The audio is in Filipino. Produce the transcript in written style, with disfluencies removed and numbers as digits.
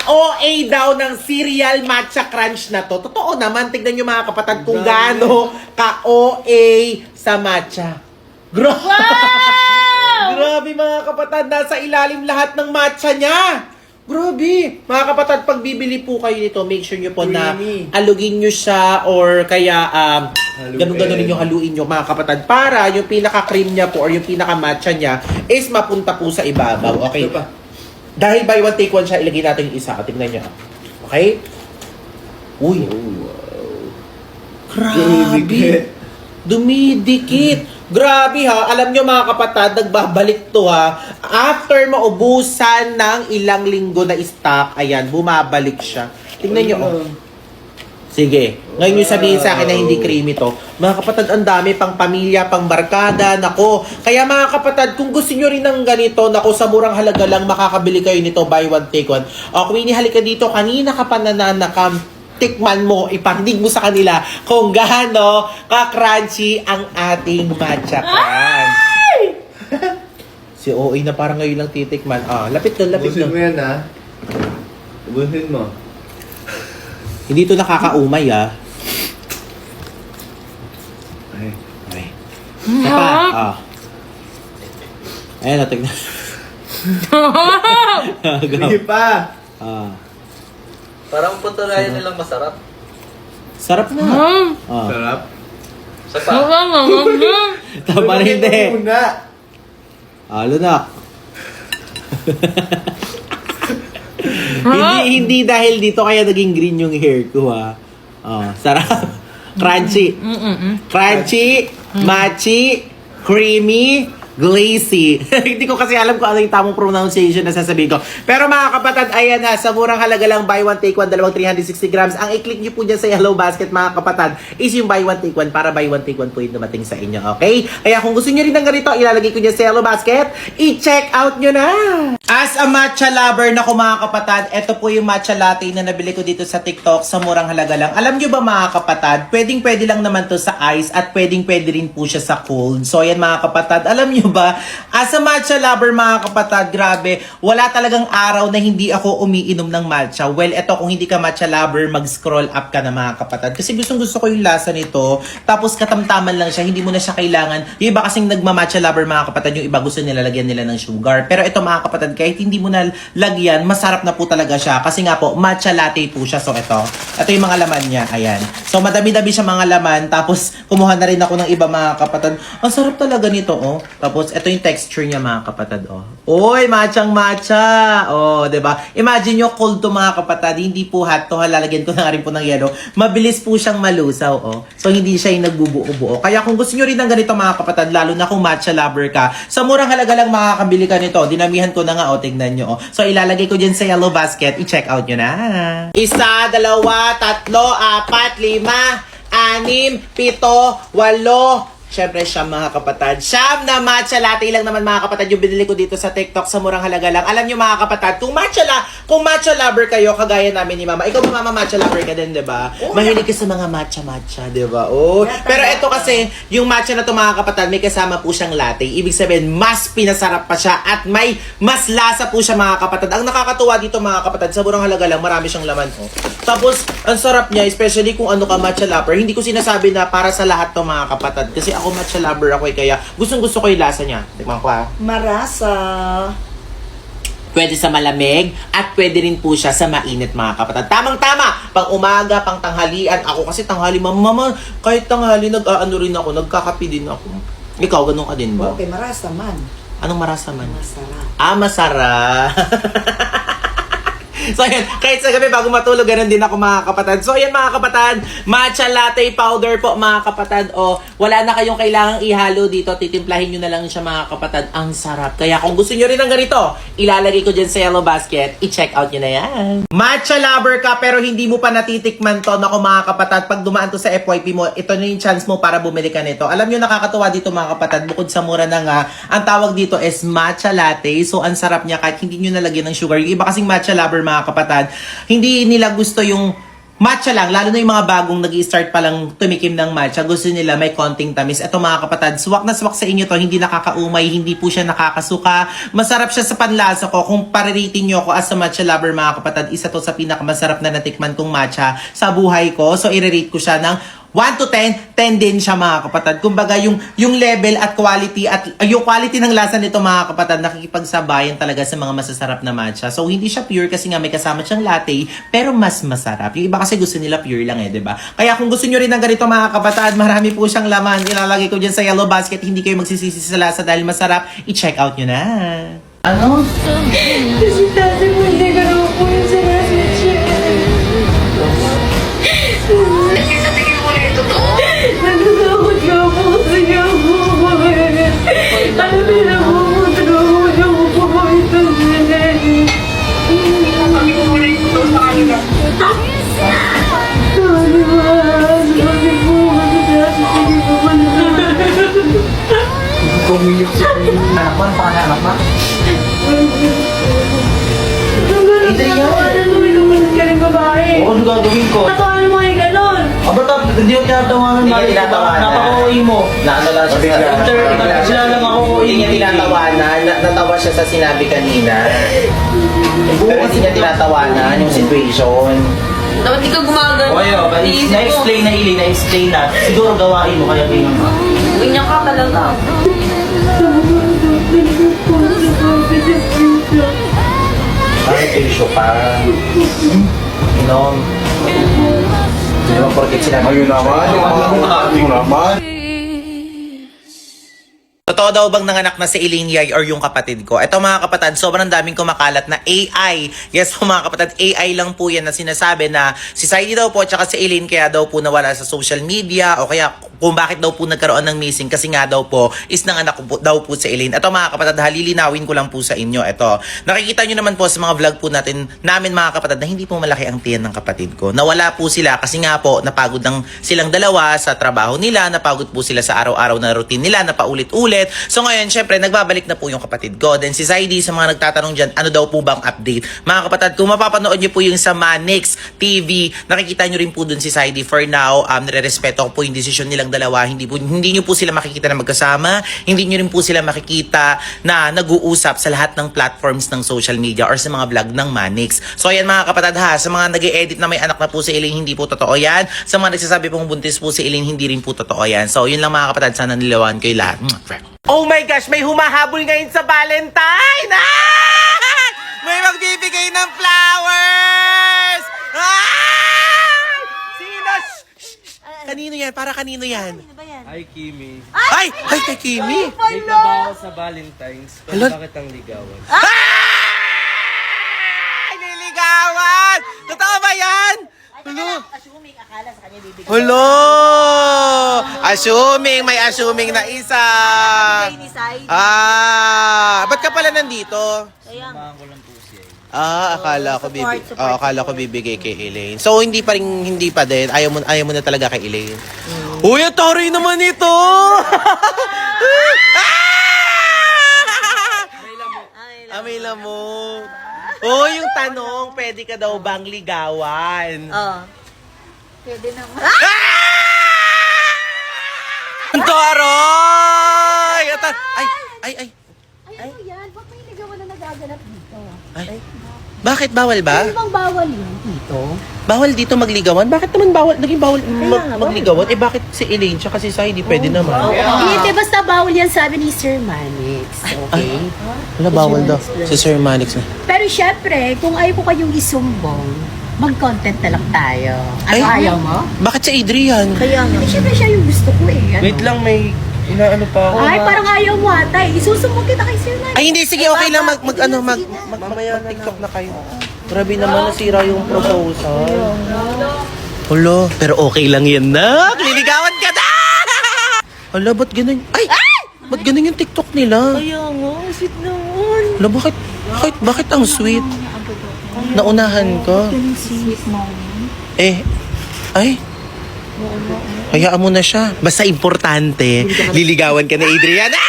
ka-OA daw ng cereal matcha crunch na to. Totoo naman, tignan nyo mga kapatid kung gaano ka-OA sa matcha. Wow! Grabe mga kapatid, nasa ilalim lahat ng matcha niya. Grabe. Mga kapatid, pag bibili po kayo nito, make sure nyo po na alugin nyo siya or kaya ganun-ganun yung haluin nyo mga kapatid para yung pinaka-cream niya po or yung pinaka-matcha niya is mapunta po sa ibabaw. Okay? Dahil buy one take one siya, ilagay natin yung isa. Tingnan nyo. Okay? Uy. Grabe. Dumidikit. Grabe ha. Alam nyo mga kapatid, nagbabalik to ha. After maubusan ng ilang linggo na stock, ayan, bumabalik siya. Tingnan nyo. Oh. Sige. Ngayon yung sabihin sa akin na hindi creamy to. Mga kapatid, ang dami pang pamilya, pang barkada, nako. Kaya mga kapatid, kung gusto nyo rin ng ganito, nako, sa murang halaga lang makakabili kayo nito, buy one take one. O, Queenie, halika dito. Kanina ka pa nananakam. Tikman mo, ipandig mo sa kanila kung gaano ka-crunchy ang ating matcha crunch. Si OA na parang ngayon lang titikman. Ah, lapit doon, lapit Ubusin doon. mo yan, ha? Ubusin mo. Hindi to nakakaumay, ah. Ay. Okay. Sapa, ah. Ayan, tignan. Hindi pa. Ah. Parang patunayan nilang masarap. Sarap na. Ah. Sarap. Sapa. Tama rin hindi. Muna. Halo na. hindi dahil dito kaya naging green yung hair ko ha. Oh, sarap. Crunchy. Crunchy, matchy, creamy, glazy. Hindi ko kasi alam kung ano yung tamang pronunciation na sasabihin ko. Pero mga kapatid, ayan na, sa murang halaga lang, buy one take one, dalawang 360 grams. Ang i-click nyo po dyan sa yellow basket, mga kapatid, is yung buy one take one para buy one take one po yung dumating sa inyo, okay? Kaya kung gusto nyo rin ng ganito, ilalagay ko dyan sa yellow basket, i-check out nyo na! As a matcha lover na ko mga kapatid, ito po yung matcha latte na nabili ko dito sa TikTok sa murang halaga lang. Alam nyo ba mga kapatid, pwedeng-pwede lang naman to sa ice at pwedeng-pwede rin po siya sa cold. So ayan mga kapatid, alam nyo ba, as a matcha lover mga kapatid, grabe, wala talagang araw na hindi ako umiinom ng matcha. Well, eto kung hindi ka matcha lover, mag-scroll up ka na mga kapatid. Kasi gustong-gusto ko yung lasa nito. Tapos katamtaman lang siya, hindi mo na siya kailangan. Yung iba kasing nagma-matcha lover mga kapatid, yung iba gusto nila lagyan nila ng sugar. Pero ito mga kapatid, kahit hindi mo na lagyan, masarap na po talaga siya. Kasi nga po, matcha latte po siya. So ito yung mga laman niya. Ayan. So madami-dami siya mga laman. Tapos kumuha na rin ako ng iba mga kapatid. Ang sarap talaga nito, oh. Tapos ito yung texture niya mga kapatid, oh. Oy, matchang matcha. Oh, 'di ba? Imagine nyo cold to mga kapatid, hindi po hot to. Lalagyan ko na rin po ng yelo. Mabilis po siyang malusaw, oh. So hindi siya yung nagbubuo-buo. Kaya kung gusto niyo rin ng ganito mga kapatid, lalo na kung matcha lover ka, sa murang halaga lang makakabili ka nito. Dinamihan ko na nga, oh, tignan nyo, oh. So ilalagay ko diyan sa yellow basket, i-check out nyo na. 1, 2, 3, 4, 5, 6, 7, 8. Siyempre, siyam mga kapatid. Siyam na matcha latte lang naman mga kapatid yung binili ko dito sa TikTok sa murang halaga lang. Alam nyo mga kapatid, kung matcha lover kayo, kagaya namin ni Mama. Ikaw ba Mama, matcha lover ka din, di ba? Mahilig ka sa mga matcha, di ba? Oh. Pero ito kasi, yung matcha na to mga kapatid, may kasama po siyang latte. Ibig sabihin, mas pinasarap pa siya at may mas lasa po siya mga kapatid. Ang nakakatuwa dito mga kapatid, sa murang halaga lang, marami siyang laman. Oh. Tapos, ang sarap niya, especially kung ano ka matcha lover. Hindi ko sinasabi na para sa lahat to mga kapatid. Kasi ako matcha lover ako kaya gustong-gusto ko yung lasa niya. Tikman ko ha. Marasa. Pwede sa malamig at pwede rin po siya sa mainit mga kapatid. Tamang-tama! Pang umaga, pang tanghalian. Ako kasi tanghali, mama, kahit tanghali, nag-aano rin ako, nagkakapi din ako. Ikaw, ganun ka din ba? Okay, marasa man. Anong marasa man? Masarap. Ah, masarap. So ayan, kahit sa gabi bago matulog, ganun din ako mga kapatid. So ayan mga kapatid, matcha latte powder po mga kapatid. O, wala na kayong kailangang ihalo dito. Titimplahin nyo na lang siya mga kapatid. Ang sarap. Kaya kung gusto nyo rin ng ganito, ilalagay ko dyan sa yellow basket. I-check out nyo na yan. Matcha lover ka pero hindi mo pa natitikman to. Naku mga kapatid, pag dumaan to sa FYP mo, ito na yung chance mo para bumili ka nito. Alam nyo, nakakatuwa dito mga kapatid. Bukod sa mura na nga, ang tawag dito is matcha latte. So ang sarap niya kahit hindi nyo nalagyan ng sugar. Yung iba kasing matcha lover mga kapatid, hindi nila gusto yung matcha lang, lalo na yung mga bagong nag-i-start pa lang tumikim ng matcha, gusto nila may konting tamis. Ito mga kapatid, swak na swak sa inyo to, hindi nakakaumay, hindi po siya nakakasuka. Masarap siya sa panlasa ko. Kung parirating nyo ako as a matcha lover mga kapatid, isa to sa pinakamasarap na natikman kong matcha sa buhay ko. So, i-rate ko siya ng 1 to 10, 10 din siya mga kapatid. Kumbaga yung level at quality yung quality ng lasa nito mga kapatid nakikipagsabayan talaga sa mga masasarap na matcha. So hindi siya pure kasi nga may kasama siyang latte pero mas masarap. Yung iba kasi gusto nila pure lang eh, 'di ba? Kaya kung gusto niyo rin ng ganito mga kapatid, marami po siyang laman. Ilalagay ko diyan sa yellow basket. Hindi kayo magsisisi sa lasa dahil masarap. I-check out niyo na. Ano? Kasi dati mo hindi ka naman po yung sinasabi siya. Nagkakakot ka po kasi nga po bakit? Alam mo na po, matulungan na po po ito nila. Sabi mo na ito sa kanila. Sorry ma, sorry po. Sige po ba na? Kumiyok sa anak mo, panganak mo. Ano mo yung ka rin babae? Oo, ano gagawin ko? Natawa mo kayo ganon. Aba, hindi ko tinatawanan. Hindi ka tinatawanan. Napaka-uwi mo. Naano lang siya sa... Sila lang ako. Hindi niya tinatawanan. Natawa siya sa sinabi kanina. Pero hindi niya tinatawanan yung situation. Dapat di ka gumagano. O yun, na-explain na Ili, na-explain na. Siguro gawain mo, kaya tingnan mo. Ganyan ka talaga. Parang tissue ka. Inom. Hindi naman porket sinabi. Ayun naman. Totoo daw bang nanganak na si Elaine Yay or yung kapatid ko? Ito mga kapatid, sobrang daming kumakalat na AI. Yes po mga kapatid, AI lang po yan na sinasabi na si Saidi daw po tsaka si Elaine kaya daw po nawala sa social media o kaya kung bakit daw po nagkaroon ng missing kasi nga daw po is nanganak po, daw po si Elaine. Ito mga kapatid, halilinawin ko lang po sa inyo. Ito, nakikita nyo naman po sa mga vlog po namin mga kapatid na hindi po malaki ang tiyan ng kapatid ko. Nawala po sila kasi nga po napagod lang silang dalawa sa trabaho nila, napagod po sila sa araw-araw na routine nila, na paulit-ulit. So ngayon, syempre, nagbabalik na po yung kapatid ko. Then si Zaidi, sa mga nagtatanong dyan, ano daw po bang update? Mga kapatid, kung mapapanood nyo po yung sa Manix TV, nakikita nyo rin po dun si Zaidi. For now, nire-respeto ko po yung desisyon nilang dalawa. Hindi nyo po sila makikita na magkasama. Hindi nyo rin po sila makikita na nag-uusap sa lahat ng platforms ng social media or sa mga vlog ng Manix. So ayan mga kapatid ha, sa mga nag-e-edit na may anak na po si Elaine, hindi po totoo yan. Sa mga nagsasabi pong buntis po si Elaine, hindi rin po totoo yan. So yun lang mga kapatid, sana nilawan kayo lahat. Oh my gosh, may humahabol ngayon sa Valentine! Ah! May magbibigay ng flowers! Ah! Sino? Kanino yan? Para kanino yan? Hi, Kimi. Ay! Ay, kay Kimi! May trabaho sa Valentine's. Pero Hello? bakit ang ligawan? Ay! Niligawan! Totoo ba yan? Hello? Assuming akala sa kanya bibigyan. Hello! Assuming, may assuming na isa. Ni Saidi. Ba't ka pala nandito? Kaya nga. Akala ko Support. akala ko bibigay kay Elaine. So hindi pa din. Ayaw mo na talaga kay Elaine. Uy, ang taray naman ito. May lamok. Oh, yung tanong, pwede ka daw bang ligawan? Oo. Pwede naman. Ang taray! Ay. Ano yan? Ba't may ligawan na nagaganap dito? Ay. Bakit bawal ba? Ano bang bawal yun dito? Bawal dito magligawan? Bakit naman naging bawal magligawan? Eh bakit si Elaine tsaka si Saidi pwede naman? Hindi, basta bawal yan sabi ni Sir Manix. Okay? Wala bawal daw. Si Sir Manix na. Pero syempre, kung ayaw ko kayong isumbong, mag-content na lang tayo. Ano Ay. ayaw mo? Bakit si Adrian? Kaya nga. Eh, syempre siya yung gusto ko eh. Ano? Wait lang, may inaano pa ako. Ay, parang ayaw mo ata eh. Isusumbong kita kay Sir Manix. Ay hindi, sige, okay lang mag-TikTok na kayo. Grabe naman nasira yung proposal. Hulo, pero okay lang yan na. Liligawan ka na! Hala, ba't ganun? Ay! Ba't ganun yung TikTok nila? Kaya nga. Sweet naman. Hala, bakit ang sweet? Naunahan ka. Sweet mo. Ay! Hayaan mo na siya. Basta importante, liligawan ka na, Adrian. Ah!